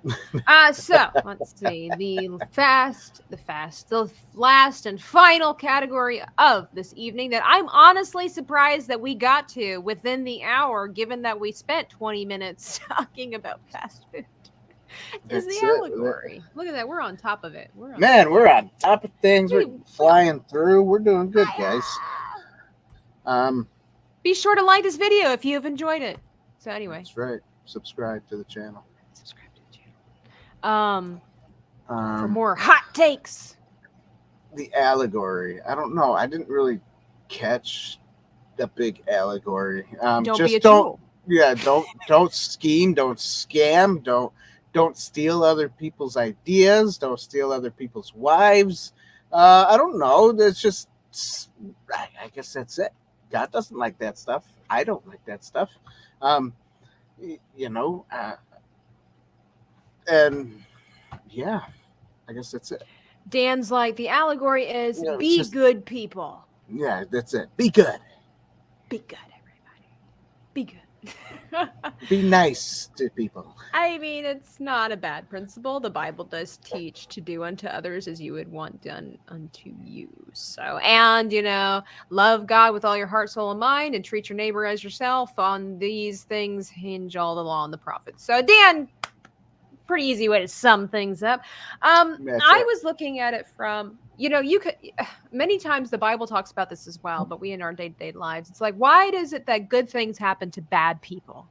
let's see the last and final category of this evening that I'm honestly surprised that we got to within the hour, given that we spent 20 minutes talking about fast food. Is the allegory. Look at that. We're on top of it. We're on top of things. We're flying through. We're doing good, guys. Be sure to like this video if you have enjoyed it. So anyway. That's right. Subscribe to the channel. For more hot takes. The allegory. I don't know. I didn't really catch the big allegory. Don't be a tool. Don't scheme. Don't scam. Don't steal other people's ideas. Don't steal other people's wives. I don't know. It's just, I guess that's it. God doesn't like that stuff. I don't like that stuff. You know, and yeah, I guess that's it. Dan's like, the allegory is be good people. Yeah, that's it. Be good. Be good, everybody. Be good. Be nice to people. I mean, it's not a bad principle. The Bible does teach to do unto others as you would want done unto you. So, and, you know, love God with all your heart, soul, and mind, and treat your neighbor as yourself. On these things hinge all the law and the prophets. So, Dan, pretty easy way to sum things up. I was looking at it from, you know, you could, many times the Bible talks about this as well, but we in our day-to-day lives, it's like, why is it that good things happen to bad people?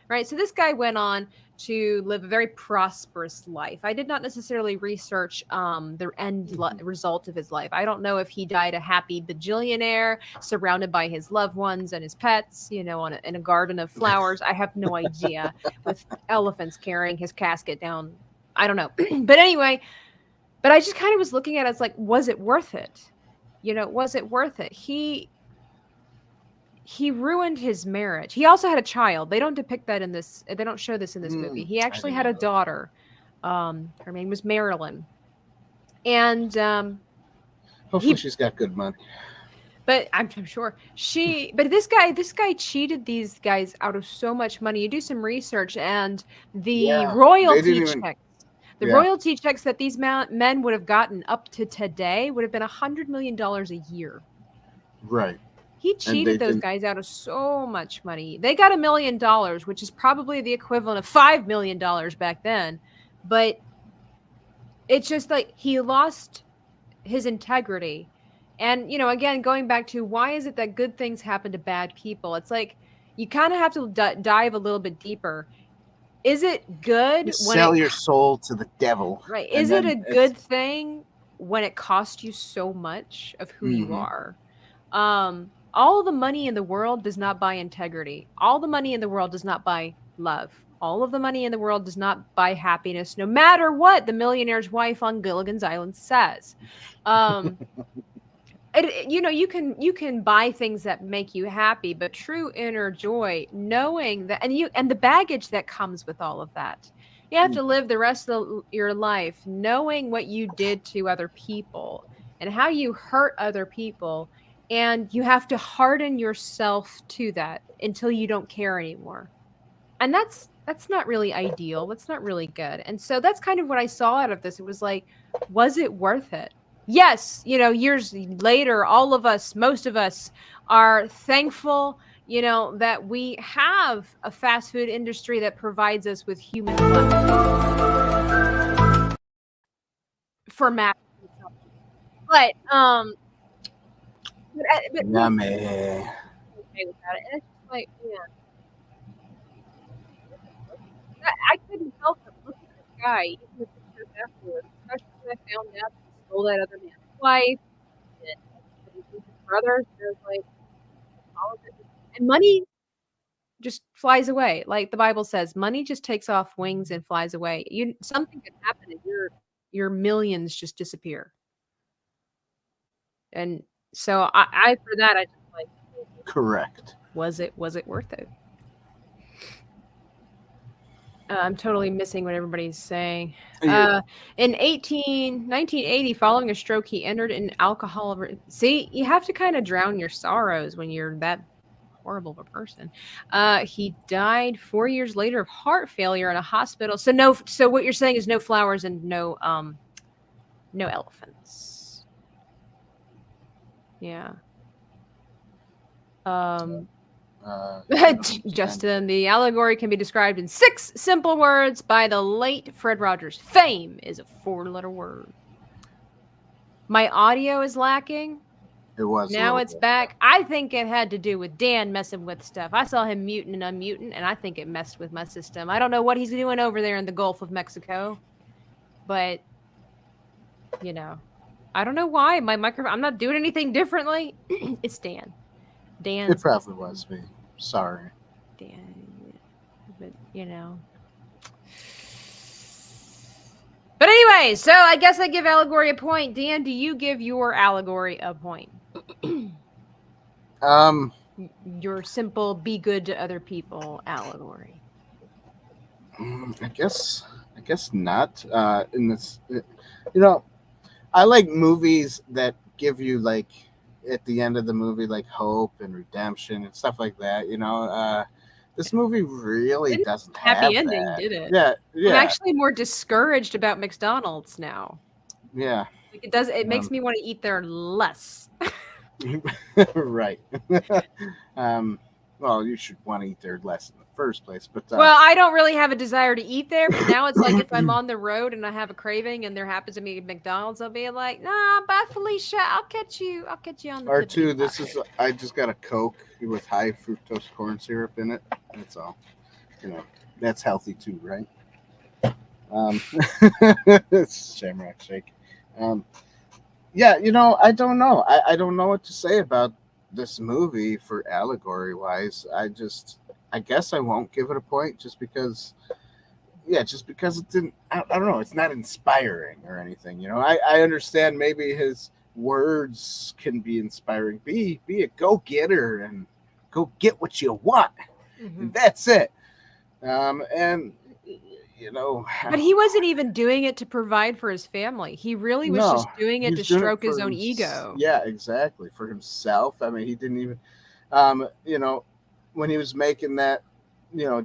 Right. So this guy went on to live a very prosperous life. I did not necessarily research the end result of his life. I don't know if he died a happy bajillionaire surrounded by his loved ones and his pets, you know, in a garden of flowers. I have no idea, with elephants carrying his casket down. I don't know. But anyway, but I just kind of was looking at it. It's like, was it worth it? You know, was it worth it? He ruined his marriage. He also had a child. They don't depict that in this. They don't show this in this movie. He actually had a daughter. Her name was Marilyn. And hopefully she's got good money. But I'm sure but this guy cheated these guys out of so much money. You do some research, and the royalty checks. The royalty checks that these men would have gotten up to today would have been $100 million a year. Right. He cheated those guys out of so much money. They got $1 million, which is probably the equivalent of $5 million back then. But it's just like he lost his integrity. And, you know, again, going back to why is it that good things happen to bad people? It's like you kind of have to dive a little bit deeper. Is it good when sell your soul to the devil? Right. Is it a good thing when it costs you so much of who you are. All the money in the world does not buy integrity. All the money in the world does not buy love. All of the money in the world does not buy happiness, no matter what the millionaire's wife on Gilligan's Island says. You can buy things that make you happy, but true inner joy, knowing that, and the baggage that comes with all of that. You have to live the rest of your life knowing what you did to other people and how you hurt other people, and you have to harden yourself to that until you don't care anymore. And that's not really ideal. That's not really good. And so that's kind of what I saw out of this. It was like, was it worth it? Yes, years later, all of us, most of us are thankful, that we have a fast food industry that provides us with human flesh for mass consumption. But Yummy. okay with that. And it's just like, yeah. I couldn't help but look at this guy, even the pictures afterwards, especially when I found out he stole that other man's wife, and his brothers. There's like all of it, and money just flies away. Like the Bible says, money just takes off wings and flies away. Something could happen, and your millions just disappear. And so I for that I just like, Correct. Was it worth it? I'm totally missing what everybody's saying. In 1980, following a stroke, he entered an alcohol. See, you have to kind of drown your sorrows when you're that horrible of a person. He died 4 years later of heart failure in a hospital. So what you're saying is no flowers and no elephants. Yeah. Justin, the allegory can be described in 6 simple words by the late Fred Rogers. Fame is a 4-letter word. My audio is lacking. It was. Now it's back. I think it had to do with Dan messing with stuff. I saw him muting and unmuting, and I think it messed with my system. I don't know what he's doing over there in the Gulf of Mexico, but, I don't know why. My microphone, I'm not doing anything differently. It's Dan. It probably was me. Sorry. Dan, but But anyway, so I guess I give allegory a point. Dan, do you give your allegory a point? Your simple be good to other people allegory. I guess not. In this, I like movies that give you like at the end of the movie like hope and redemption and stuff like that. This movie really doesn't have happy ending, that. did it? Yeah. I'm actually more discouraged about McDonald's now. Yeah. Like it makes me want to eat there less. Right. Well, you should want to eat there less in the first place, but well, I don't really have a desire to eat there, but now it's like if I'm on the road and I have a craving and there happens to be a McDonald's, I'll be like, nah, bye Felicia, I'll catch you on the R2, I just got a Coke with high fructose corn syrup in it. That's all. That's healthy too, right? It's Shamrock Shake. Yeah, I don't know. I don't know what to say about this movie for allegory wise. I guess I won't give it a point just because it didn't. I don't know. It's not inspiring or anything. I understand maybe his words can be inspiring. Be a go-getter and go get what you want. Mm-hmm. And that's it. But he wasn't even doing it to provide for his family. He really was just doing it to stroke his own ego. Yeah, exactly. For himself. I mean, he didn't even, when he was making that,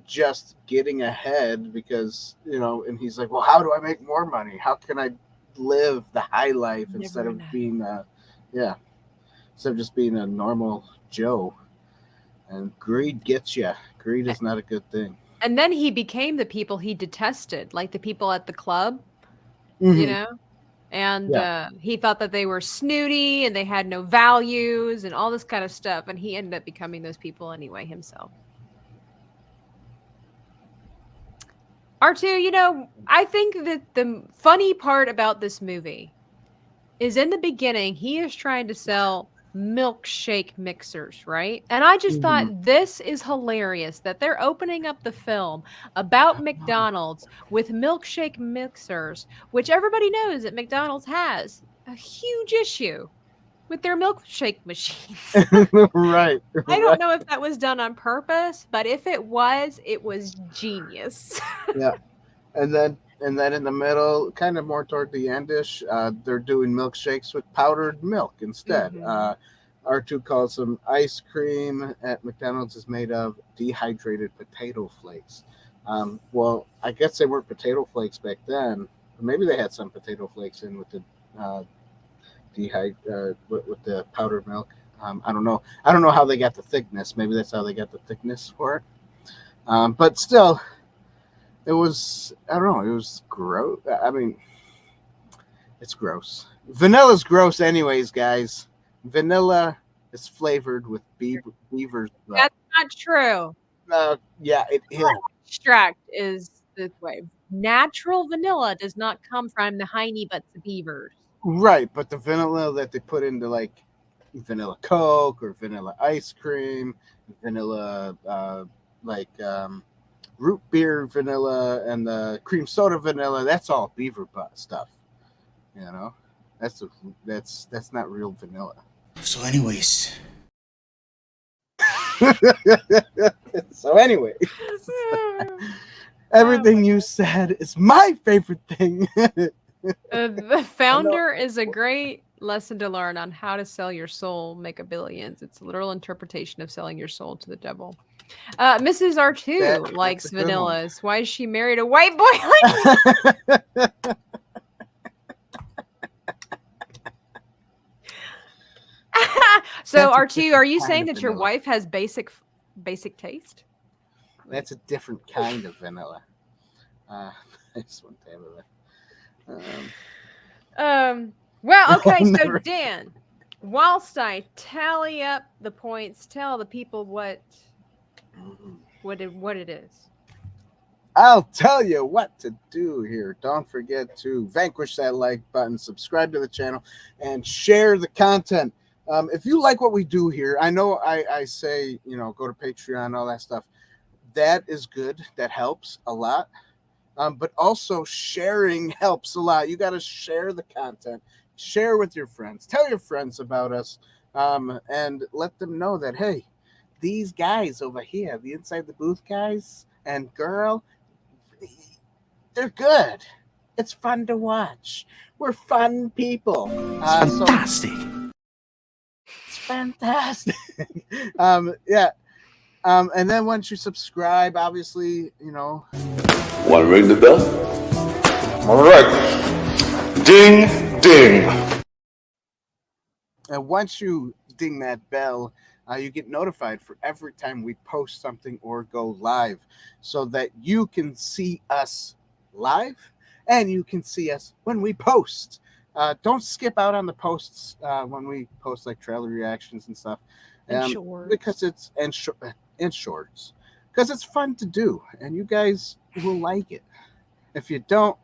just getting ahead because, and he's like, well, how do I make more money? How can I live the high life instead of being, instead of just being a normal Joe? And greed gets you. Greed is not a good thing. And then he became the people he detested, like the people at the club, and he thought that they were snooty and they had no values and all this kind of stuff. And he ended up becoming those people anyway himself. R2, I think that the funny part about this movie is in the beginning, he is trying to sell milkshake mixers, right? And I just thought this is hilarious that they're opening up the film about McDonald's with milkshake mixers, which everybody knows that McDonald's has a huge issue with their milkshake machines. Right. I don't know if that was done on purpose, but if it was genius. Yeah. And then in the middle, kind of more toward the endish, they're doing milkshakes with powdered milk instead. R2 calls them ice cream at McDonald's is made of dehydrated potato flakes. Well, I guess they weren't potato flakes back then. Maybe they had some potato flakes in with the with the powdered milk. I don't know. I don't know how they got the thickness. Maybe that's how they got the thickness for it. But still, it was, I don't know, it was gross. I mean, it's gross. Vanilla's gross anyways, guys. Vanilla is flavored with beaver's blood. That's not true. Yeah, it is. Extract is this way. Natural vanilla does not come from the hiney butts of beavers. Right, but the vanilla that they put into like vanilla Coke or vanilla ice cream, vanilla root beer vanilla, and the cream soda vanilla, that's all beaver butt stuff. You know, that's not real vanilla. So, anyways. Everything you said is my favorite thing. The Founder is a great lesson to learn on how to sell your soul, make a billions. It's a literal interpretation of selling your soul to the devil. Mrs. R2 likes vanillas. Why is she married a white boy like me? So R2, are you saying that your wife has basic taste? That's a different kind of vanilla. I just want to have it. Well, okay, so Dan, whilst I tally up the points, tell the people what it is. I'll tell you what to do here. Don't forget to vanquish that like button, subscribe to the channel, and share the content. If you like what we do here, I know I say, go to Patreon, all that stuff. That is good. That helps a lot. But also sharing helps a lot. You got to share the content. Share with your friends. Tell your friends about us. And let them know that, hey, these guys over here, the Inside the Booth guys and girl, they're good. It's fun to watch. We're fun people. Fantastic. It's fantastic. Yeah. And then once you subscribe, obviously, Want to ring the bell? All right. Ding, ding. And once you ding that bell, you get notified for every time we post something or go live, so that you can see us live and you can see us when we post. Don't skip out on the posts when we post like trailer reactions and stuff. And shorts. Because it's and shorts. Because it's fun to do, and you guys will like it. If you don't,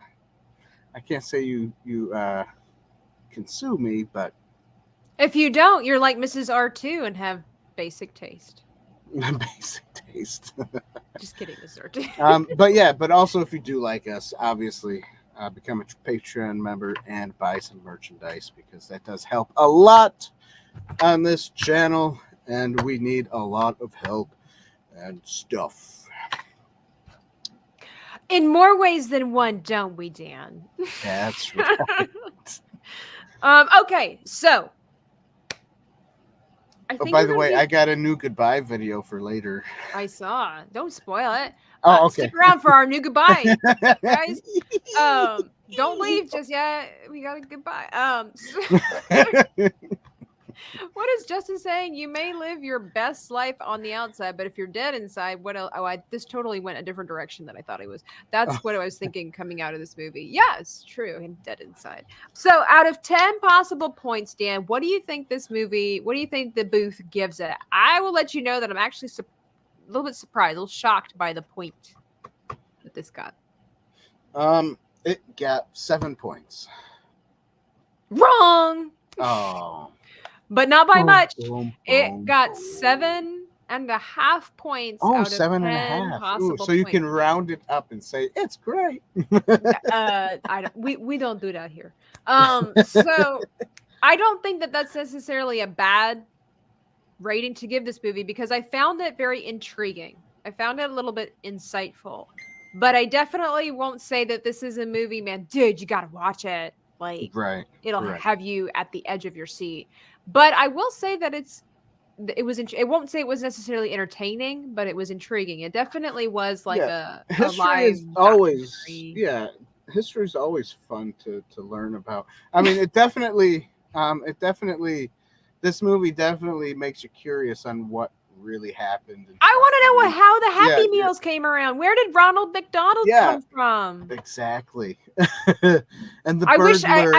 I can't say you can sue me, but if you don't, you're like Mrs. R2 and have basic taste. Basic taste. Just kidding, Mr. R2. But also if you do like us, obviously become a Patreon member and buy some merchandise, because that does help a lot on this channel, and we need a lot of help and stuff. In more ways than one, don't we, Dan? That's right. Okay, so by the way, I got a new goodbye video for later. I saw. Don't spoil it. Oh, okay. Stick around for our new goodbye, guys. Don't leave just yet. We got a goodbye. What is Justin saying? You may live your best life on the outside, but if you're dead inside, what else? Oh, this totally went a different direction than I thought it was. That's what I was thinking coming out of this movie. Yeah, it's true. I'm dead inside. So out of 10 possible points, Dan, what do you think this movie, what do you think the booth gives it? I will let you know that I'm actually a little bit surprised, a little shocked by the point that this got. It got 7 points. Wrong. Oh. But not by much. It Boom. got 7.5 points Oh, out of 7.5. 10 possible So you points. can round it up and say it's great. We don't do that here. So I don't think that that's necessarily a bad rating to give this movie because I found it very intriguing. I found it a little bit insightful, but I definitely won't say that this is a movie, man, dude, you got to watch it. Like, Right. It'll have you at the edge of your seat. But I will say that it won't say it was necessarily entertaining, but it was intriguing. It definitely was like a history is always history is always fun to learn about. I mean, this movie definitely makes you curious on what really happened. I want to know how the Happy Meals came around. Where did Ronald McDonald come from? Exactly. And the burglar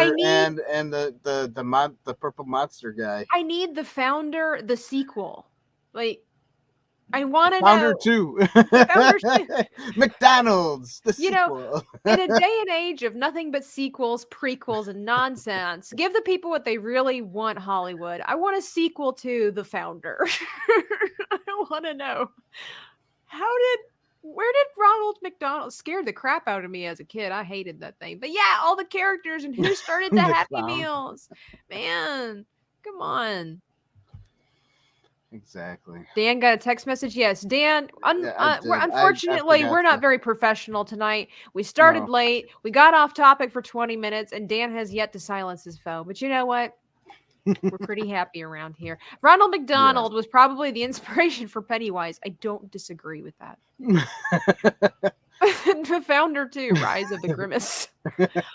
and the purple monster guy. I need the Founder, the sequel. Like, I want to know. Founder 2. McDonald's, the sequel. In a day and age of nothing but sequels, prequels, and nonsense, give the people what they really want, Hollywood. I want a sequel to The Founder. I want to know. Where did Ronald McDonald scared the crap out of me as a kid? I hated that thing. But yeah, all the characters and who started the Happy Meals. Man, come on. Exactly. Dan got a text message. Yes, Dan. Unfortunately, we're not very professional tonight. We started late. We got off topic for 20 minutes, and Dan has yet to silence his phone. But you know what? We're pretty happy around here. Ronald McDonald was probably the inspiration for Pennywise. I don't disagree with that. The Founder too, Rise of the Grimace.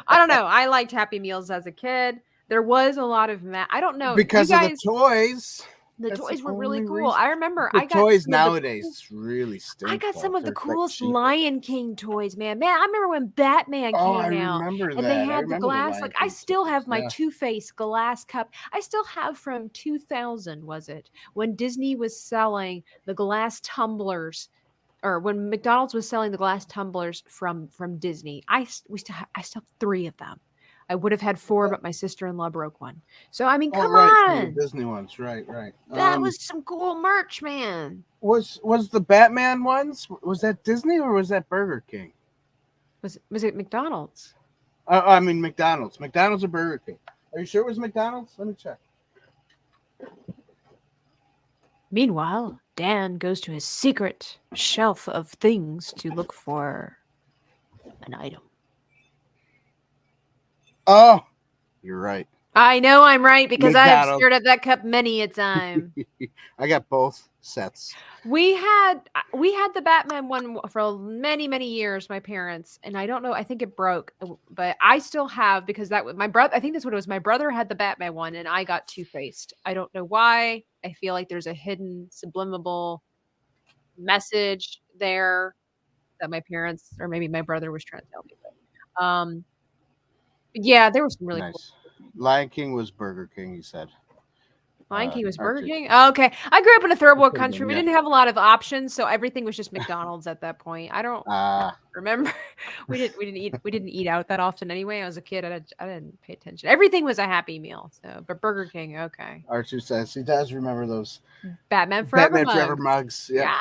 I don't know. I liked Happy Meals as a kid. There was a lot of I don't know because of the toys. The toys were really cool. I remember I got toys nowadays really stink. I got some of the coolest Lion King toys, man. I remember when Batman came out. And they had the glass. Like I still have my Two-Face glass cup. I still have from 2000, was it? When Disney was selling the glass tumblers, or when McDonald's was selling the glass tumblers from Disney. I still have 3 of them. I would have had 4, but my sister-in-law broke one. So, I mean, come on. The Disney ones, right. That was some cool merch, man. Was the Batman ones, was that Disney or was that Burger King? Was it McDonald's? I mean, McDonald's. McDonald's or Burger King? Are you sure it was McDonald's? Let me check. Meanwhile, Dan goes to his secret shelf of things to look for an item. Oh, you're right. I know I'm right because I have stirred up that cup many a time. I got both sets. We had the Batman one for many, many years, my parents, and I don't know, I think it broke, but I still have, because that was my brother. I think that's what it was. My brother had the Batman one and I got Two-Faced. I don't know why. I feel like there's a hidden subliminal message there that my parents, or maybe my brother, was trying to tell me. But, yeah, there was some really cool. Lion King was Burger King, you said. Lion King was Burger King? Oh, okay. I grew up in a third world country. We didn't have a lot of options, so everything was just McDonald's at that point. I don't remember. We didn't eat out that often anyway. I was a kid. I didn't pay attention. Everything was a Happy Meal. So, but Burger King, okay. Archie says he does remember those Batman Forever mugs. Yeah.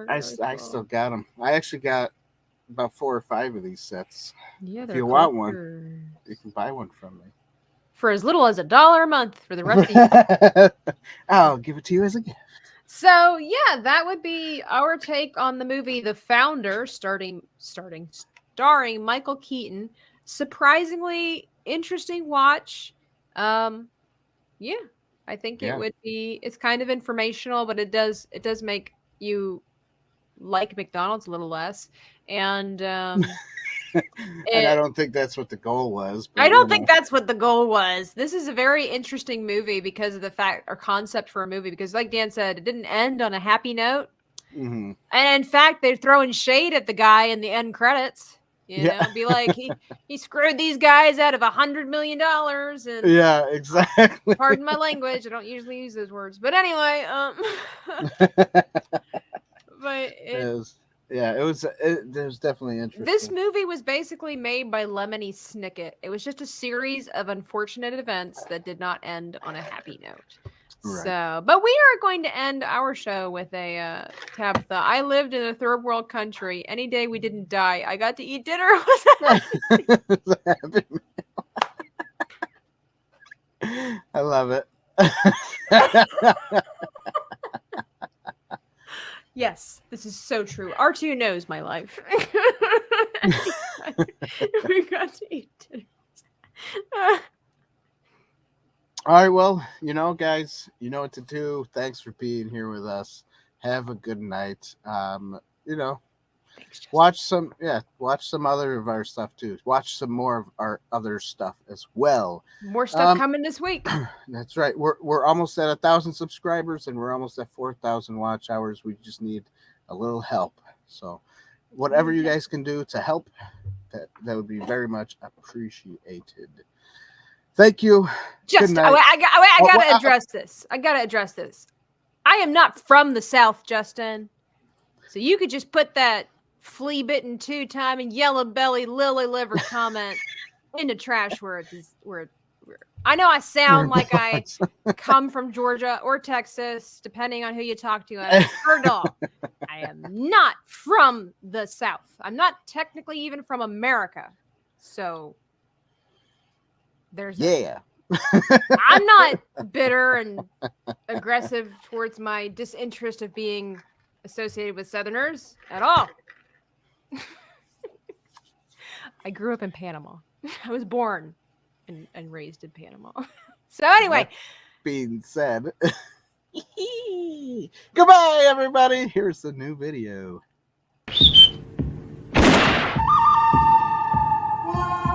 I still got them. I actually got about 4 or 5 of these sets. Yeah, if you want one, you can buy one from me for as little as $1 a month for the rest of you. I'll give it to you as a gift. So yeah, that would be our take on the movie The Founder, starring Michael Keaton. Surprisingly interesting watch. Yeah, I think it would be. It's kind of informational, but it does make you like McDonald's a little less. And and I don't think that's what the goal was. I don't think that's what the goal was. This is a very interesting movie because of the fact, or concept for a movie, because like Dan said, it didn't end on a happy note. Mm-hmm. And in fact, they're throwing shade at the guy in the end credits. You know, be like, he screwed these guys out of $100 million. And yeah, exactly. Pardon my language. I don't usually use those words. But anyway, but Yeah, it was definitely interesting. This movie was basically made by Lemony Snicket. It was just a series of unfortunate events that did not end on a happy note. Right. So, but we are going to end our show with a Tabitha. I lived in a third world country. Any day we didn't die, I got to eat dinner. I love it. Yes, this is so true. R2 knows my life. We got to eat dinner. All right, well, you know, guys, you know what to do. Thanks for being here with us. Have a good night. You know, watch some other of our stuff too. Watch some more of our other stuff as well. More stuff coming this week. That's right. We're almost at 1,000 subscribers and we're almost at 4,000 watch hours. We just need a little help. So whatever you guys can do to help, that would be very much appreciated. Thank you. Just I gotta address this. I gotta address this. I am not from the South, Justin. So you could just put that flea-bitten 2-time and yellow belly lily liver comment in the trash where I know I sound like I come from Georgia or Texas, depending on who you talk to. I've heard it all. I am not from the South. I'm not technically even from America. So there's yeah. I'm not bitter and aggressive towards my disinterest of being associated with Southerners at all. I grew up in Panama. I was born and raised in Panama. So anyway, that being said, goodbye, everybody. Here's the new video. Whoa!